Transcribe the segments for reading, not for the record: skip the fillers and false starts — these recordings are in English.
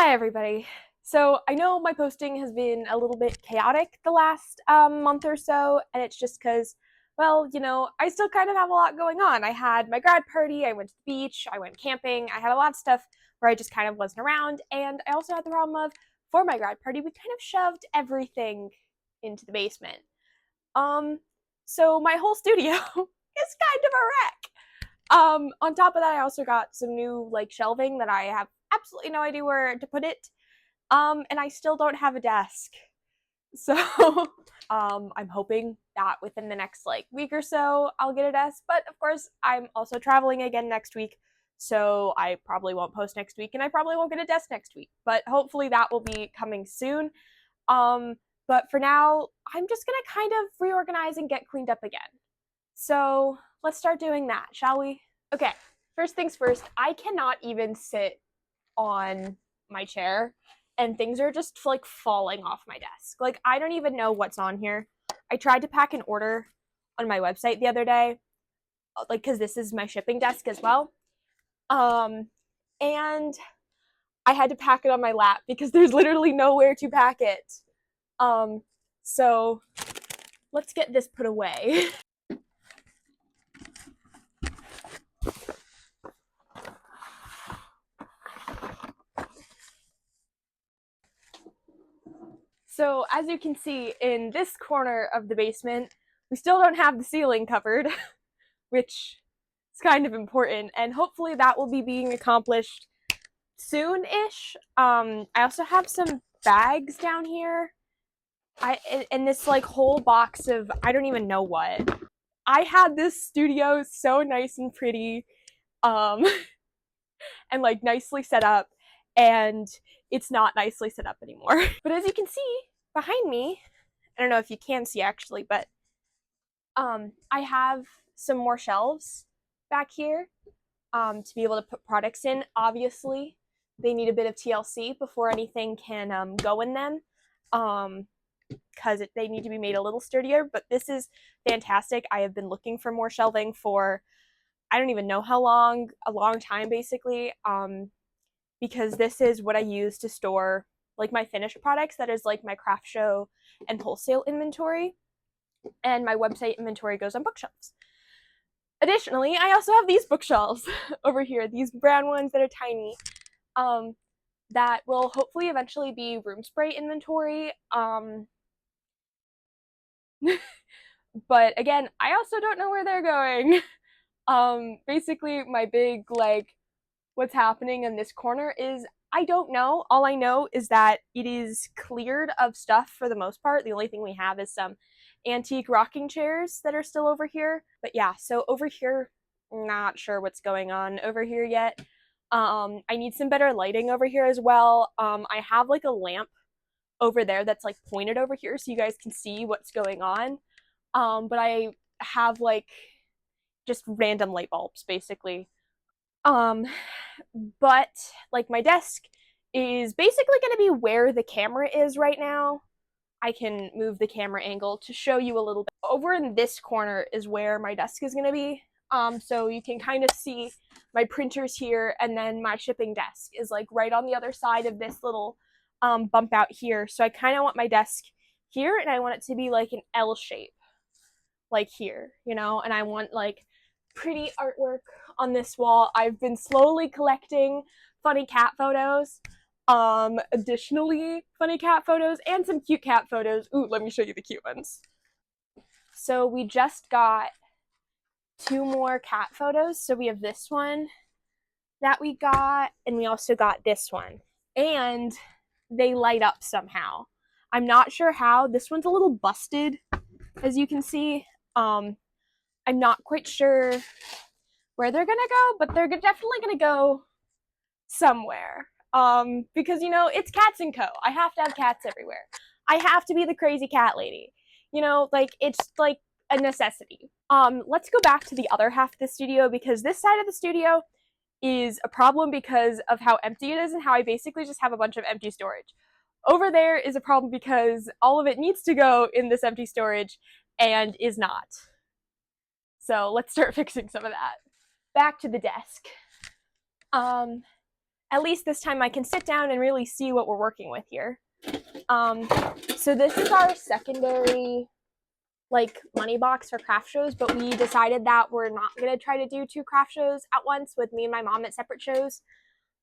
Hi everybody. So I know my posting has been a little bit chaotic the last month or so, and it's just because, well, I still kind of have a lot going on. I had my grad party, I went to the beach, I went camping, I had a lot of stuff where I just kind of wasn't around, and I also had the problem of, for my grad party, we kind of shoved everything into the basement. Um, so my whole studio is kind of a wreck. On top of that, I also got some new shelving that I have absolutely no idea where to put it. And I still don't have a desk. So I'm hoping that within the next week or so I'll get a desk. But of course, I'm also traveling again next week. So I probably won't post next week and I probably won't get a desk next week. But hopefully that will be coming soon. Um, but for now, I'm just gonna kind of reorganize and get cleaned up again. So let's start doing that, shall we? Okay, first things first, I cannot even sit on my chair and things are just falling off my desk. I don't even know what's on here. I tried to pack an order on my website the other day, because this is my shipping desk as well. And I had to pack it on my lap because there's literally nowhere to pack it. So let's get this put away. So as you can see in this corner of the basement, we still don't have the ceiling covered, which is kind of important, and hopefully that will be being accomplished soon-ish. I also have some bags down here. In this whole box of I don't even know what. I had this studio so nice and pretty, and nicely set up, and it's not nicely set up anymore. But as you can see behind me, I don't know if you can see actually, but I have some more shelves back here to be able to put products in. Obviously, they need a bit of TLC before anything can go in them, because they need to be made a little sturdier, but this is fantastic. I have been looking for more shelving for I don't even know how long, a long time basically, because this is what I use to store my finished products. That is my craft show and wholesale inventory, and my website inventory goes on bookshelves. Additionally, I also have these bookshelves over here, these brown ones that are tiny, that will hopefully eventually be room spray inventory. But again, I also don't know where they're going. Basically, my big, what's happening in this corner is I don't know. All I know is that it is cleared of stuff for the most part. The only thing we have is some antique rocking chairs that are still over here. But yeah, so over here, not sure what's going on over here yet. I need some better lighting over here as well. I have a lamp over there that's pointed over here so you guys can see what's going on. But I have just random light bulbs basically. But my desk is basically going to be where the camera is right now. I can move the camera angle to show you a little bit. Over in this corner is where my desk is going to be. So you can kind of see my printers here, and then my shipping desk is right on the other side of this little bump out here. So I kind of want my desk here, and I want it to be an L shape, here, and I want pretty artwork on this wall. I've been slowly collecting funny cat photos. Additionally, funny cat photos and some cute cat photos. Ooh, let me show you the cute ones. So we just got 2 more cat photos. So we have this one that we got, and we also got this one. And they light up somehow. I'm not sure how. This one's a little busted, as you can see. I'm not quite sure where they're gonna go, but they're definitely gonna go somewhere. Because it's Cats and Co. I have to have cats everywhere. I have to be the crazy cat lady. It's a necessity. Let's go back to the other half of the studio, because this side of the studio is a problem because of how empty it is and how I basically just have a bunch of empty storage. Over there is a problem because all of it needs to go in this empty storage and is not. So let's start fixing some of that. Back to the desk. at least this time I can sit down and really see what we're working with here. So this is our secondary like money box for craft shows, but we decided that we're not going to try to do 2 craft shows at once with me and my mom at separate shows.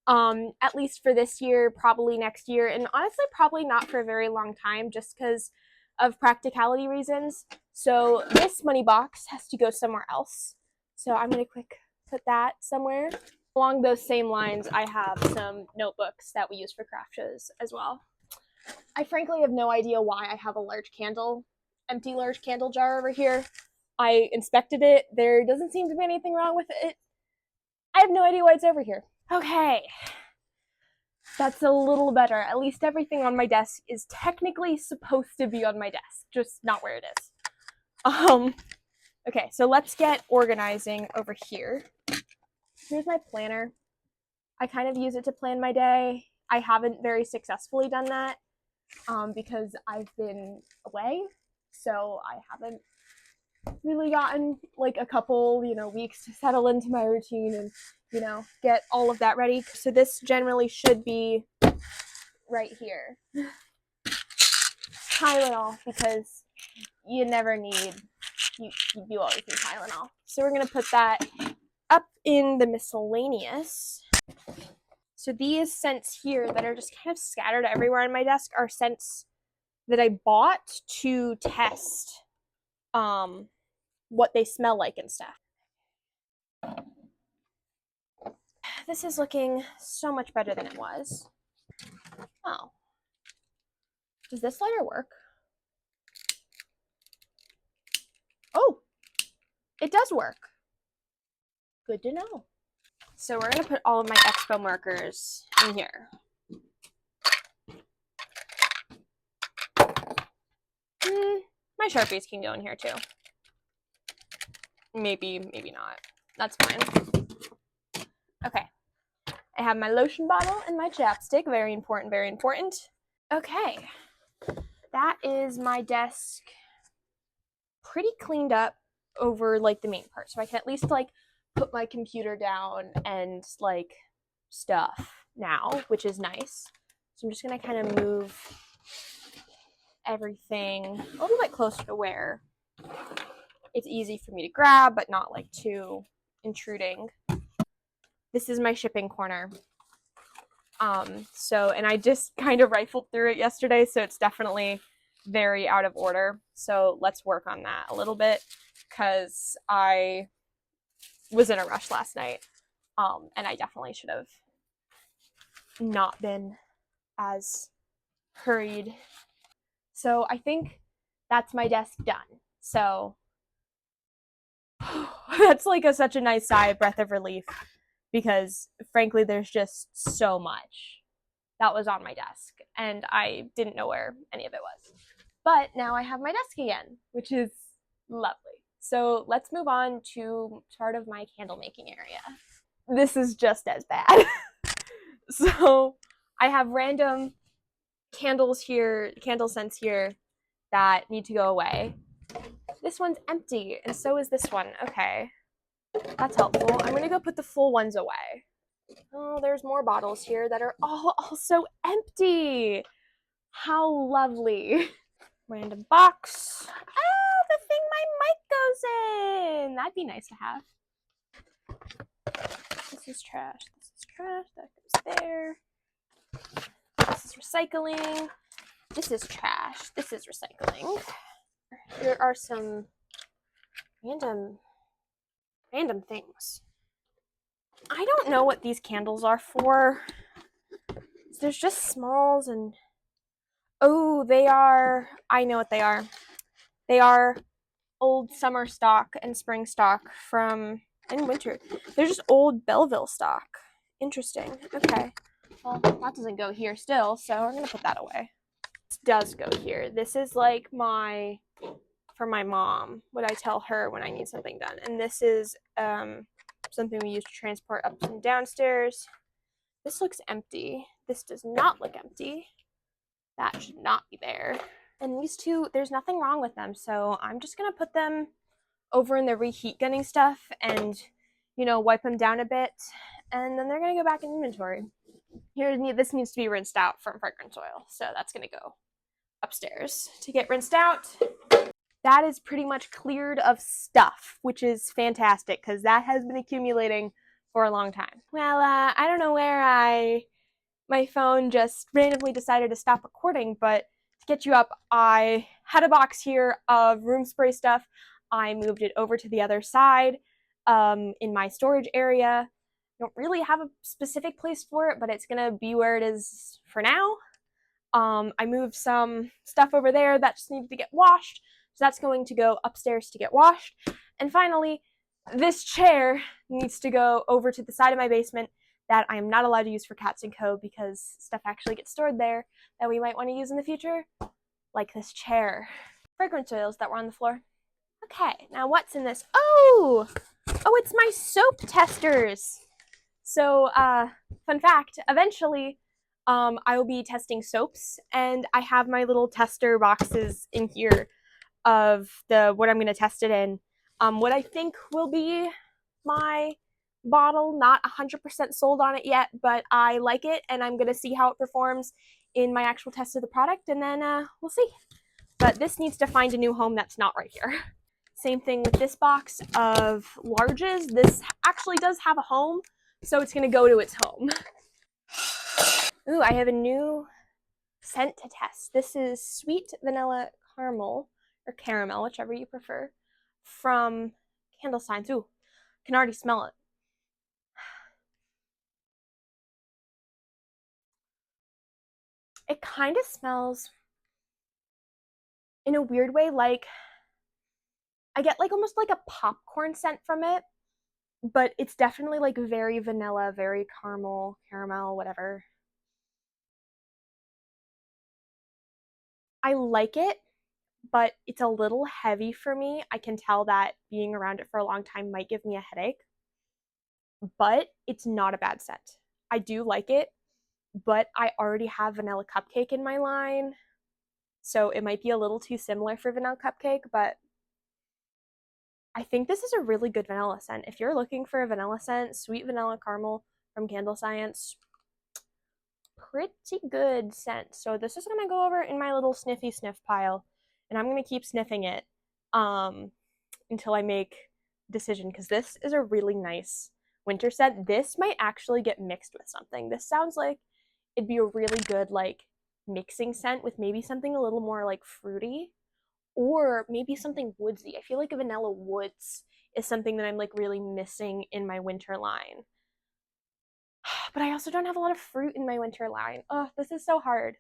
At least for this year, probably next year, and honestly probably not for a very long time, just because of practicality reasons. So this money box has to go somewhere else. So I'm going to quick put that somewhere. Along those same lines, I have some notebooks that we use for craft shows as well. I frankly have no idea why I have a empty large candle jar over here. I inspected it. There doesn't seem to be anything wrong with it. I have no idea why it's over here. Okay. That's a little better. At least everything on my desk is technically supposed to be on my desk, just not where it is. Okay, so let's get organizing over here. Here's my planner. I kind of use it to plan my day. I haven't very successfully done that because I've been away, so I haven't really gotten like a couple, weeks to settle into my routine and, get all of that ready. So this generally should be right here. Tylenol, because you always need Tylenol. So we're gonna put that up in the miscellaneous. So these scents here that are just kind of scattered everywhere on my desk are scents that I bought to test what they smell like and stuff. This is looking so much better than it was. Oh. Does this lighter work? Oh, it does work. Good to know. So we're going to put all of my expo markers in here. My Sharpies can go in here too. Maybe not. That's fine. Okay. I have my lotion bottle and my chapstick. Very important, very important. Okay. That is my desk pretty cleaned up over like the main part. So I can at least like put my computer down and like stuff now, which is nice. So I'm just gonna kind of move everything a little bit closer to where it's easy for me to grab, but not like too intruding. This is my shipping corner. And I just kind of rifled through it yesterday, so it's definitely very out of order. So let's work on that a little bit, because I was in a rush last night, and I definitely should have not been as hurried. So I think that's my desk done. So that's like such a nice sigh of breath of relief, because frankly there's just so much that was on my desk and I didn't know where any of it was. But now I have my desk again, which is lovely. So let's move on to part of my candle making area. This is just as bad. So I have random candles here, candle scents here that need to go away. This one's empty, and so is this one. Okay, that's helpful. I'm gonna go put the full ones away. Oh, there's more bottles here that are all also empty. How lovely. Random box. Oh, the thing my mic goes in. That'd be nice to have. This is trash. This is trash. That goes there. This is recycling. This is trash. This is recycling. There are some random things. I don't know what these candles are for. There's just smalls and... Oh, they are... I know what they are. They are old summer stock and spring stock from... in winter. They're just old Belleville stock. Interesting. Okay. Well, that doesn't go here still, so we're going to put that away. This does go here. This is like my... for my mom, what I tell her when I need something done. And this is something we use to transport up and downstairs. This looks empty. This does not look empty. That should not be there. And these two, there's nothing wrong with them, so I'm just gonna put them over in the reheat gunning stuff and, wipe them down a bit, and then they're gonna go back in inventory. This needs to be rinsed out from fragrance oil, so that's gonna go upstairs to get rinsed out. That is pretty much cleared of stuff, which is fantastic because that has been accumulating for a long time. Well, I don't know where my phone just randomly decided to stop recording, but to get you up, I had a box here of room spray stuff. I moved it over to the other side in my storage area. I don't really have a specific place for it, but it's gonna be where it is for now. I moved some stuff over there that just needed to get washed, so that's going to go upstairs to get washed. And finally, this chair needs to go over to the side of my basement that I am not allowed to use for Cats & Co. because stuff actually gets stored there that we might want to use in the future, like this chair. Fragrance oils that were on the floor. Okay, now what's in this? Oh, it's my soap testers. So, fun fact, eventually, I will be testing soaps, and I have my little tester boxes in here of what I'm going to test it in. What I think will be my bottle, not 100% sold on it yet, but I like it, and I'm going to see how it performs in my actual test of the product, and then we'll see. But this needs to find a new home that's not right here. Same thing with this box of larges. This actually does have a home, so it's going to go to its home. Ooh, I have a new scent to test. This is Sweet Vanilla Caramel, or Caramel, whichever you prefer, from Candle Signs. Ooh, can already smell it. It kind of smells, in a weird way, like I get like almost like a popcorn scent from it, but it's definitely like very vanilla, very caramel, whatever. I like it, but it's a little heavy for me. I can tell that being around it for a long time might give me a headache, but it's not a bad scent. I do like it, but I already have vanilla cupcake in my line, so it might be a little too similar for vanilla cupcake, but I think this is a really good vanilla scent. If you're looking for a vanilla scent, Sweet Vanilla Caramel from Candle Science, pretty good scent. So this is gonna go over in my little sniffy sniff pile, and I'm gonna keep sniffing it until I make a decision, because this is a really nice winter scent. This might actually get mixed with something. This sounds like it'd be a really good like mixing scent with maybe something a little more like fruity, or maybe something woodsy. I feel like a vanilla woods is something that I'm like really missing in my winter line. But I also don't have a lot of fruit in my winter line. Oh, this is so hard.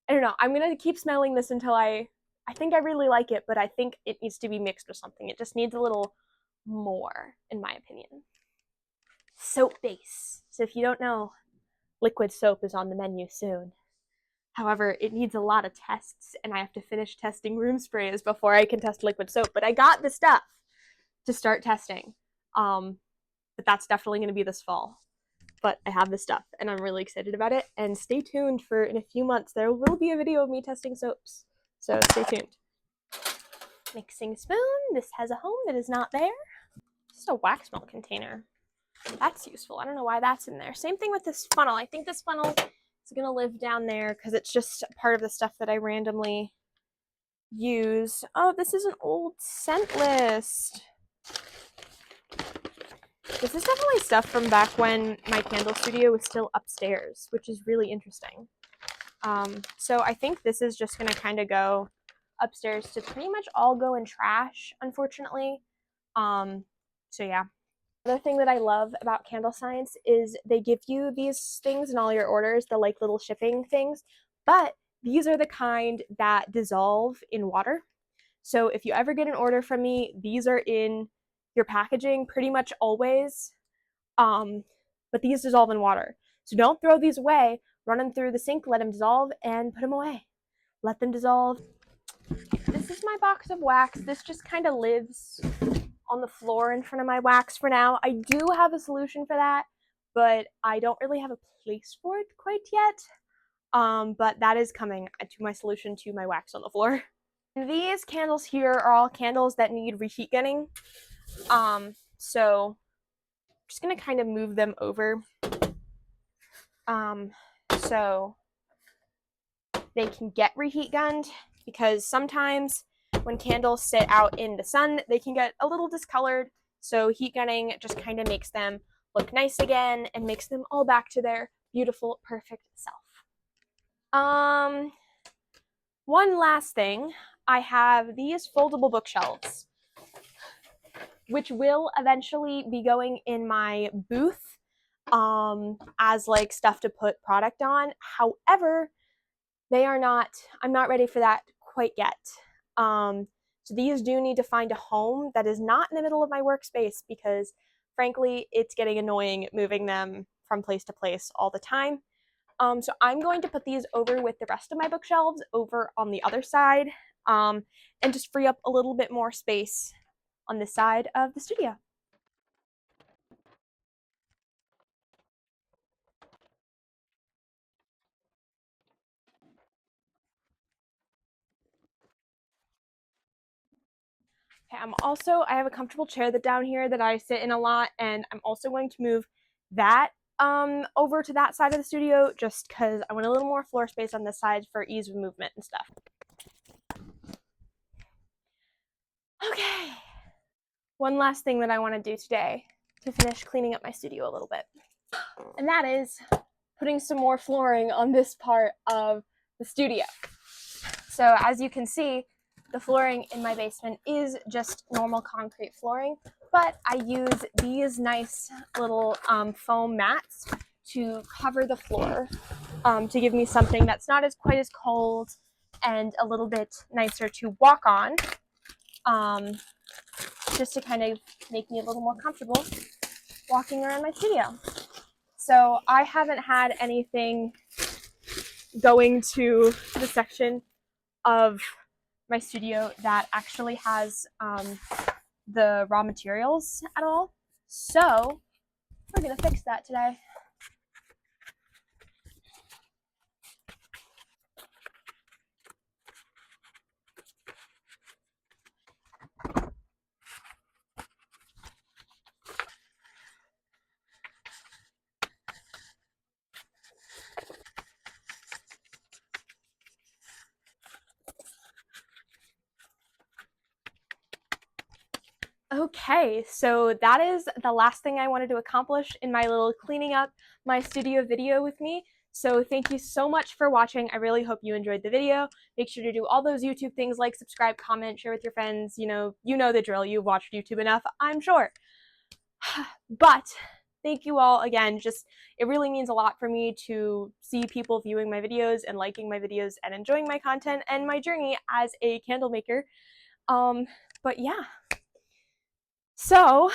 I don't know. I'm gonna keep smelling this until I think I really like it, but I think it needs to be mixed with something. It just needs a little more, in my opinion. Soap base. So if you don't know, liquid soap is on the menu soon. However, it needs a lot of tests, and I have to finish testing room sprays before I can test liquid soap. But I got the stuff to start testing. But that's definitely going to be this fall. But I have the stuff, and I'm really excited about it. And stay tuned for in a few months. There will be a video of me testing soaps. So stay tuned. Mixing spoon. This has a home that is not there. Just a wax melt container. That's useful. I don't know why that's in there. Same thing with this funnel. I think this funnel is going to live down there because it's just part of the stuff that I randomly use. Oh, this is an old scent list. This is definitely stuff from back when my candle studio was still upstairs, which is really interesting. So I think this is just going to kind of go upstairs to pretty much all go in trash, unfortunately. So yeah. Another thing that I love about Candle Science is they give you these things in all your orders, the like little shipping things, but these are the kind that dissolve in water. So if you ever get an order from me, these are in your packaging pretty much always. But these dissolve in water. So don't throw these away. Run them through the sink, let them dissolve, and put them away. Let them dissolve. This is my box of wax. This just kind of lives on the floor in front of my wax for now. I do have a solution for that, but I don't really have a place for it quite yet. But that is coming to my solution to my wax on the floor. And these candles here are all candles that need reheat gunning. So I'm just gonna kind of move them over So they can get reheat gunned, because sometimes when candles sit out in the sun, they can get a little discolored. So heat gunning just kind of makes them look nice again and makes them all back to their beautiful, perfect self. One last thing, I have these foldable bookshelves, which will eventually be going in my booth as like stuff to put product on. However, I'm not ready for that quite yet. So these do need to find a home that is not in the middle of my workspace, because frankly, it's getting annoying moving them from place to place all the time. So I'm going to put these over with the rest of my bookshelves over on the other side, and just free up a little bit more space on this side of the studio. Okay, I have a comfortable chair down here that I sit in a lot, and I'm also going to move that over to that side of the studio, just because I want a little more floor space on this side for ease of movement and stuff. Okay. One last thing that I want to do today to finish cleaning up my studio a little bit, and that is putting some more flooring on this part of the studio. So as you can see, the flooring in my basement is just normal concrete flooring, but I use these nice little foam mats to cover the floor, to give me something that's not as quite as cold and a little bit nicer to walk on, just to kind of make me a little more comfortable walking around my studio. So I haven't had anything going to the section of my studio that actually has the raw materials at all. So we're gonna fix that today. Okay, so that is the last thing I wanted to accomplish in my little cleaning up my studio video with me. So thank you so much for watching. I really hope you enjoyed the video. Make sure to do all those YouTube things like subscribe, comment, share with your friends. You know the drill. You've watched YouTube enough, I'm sure. But thank you all again. It really means a lot for me to see people viewing my videos and liking my videos and enjoying my content and my journey as a candle maker. But yeah. So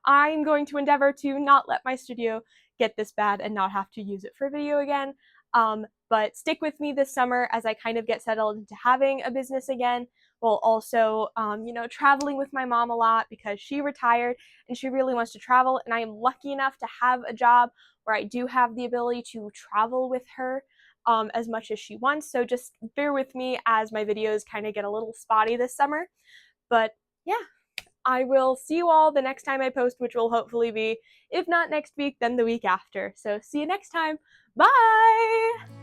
I'm going to endeavor to not let my studio get this bad and not have to use it for video again. But stick with me this summer as I kind of get settled into having a business again, while also, traveling with my mom a lot, because she retired and she really wants to travel. And I am lucky enough to have a job where I do have the ability to travel with her as much as she wants. So just bear with me as my videos kind of get a little spotty this summer. But yeah. I will see you all the next time I post, which will hopefully be, if not next week, then the week after. So see you next time. Bye!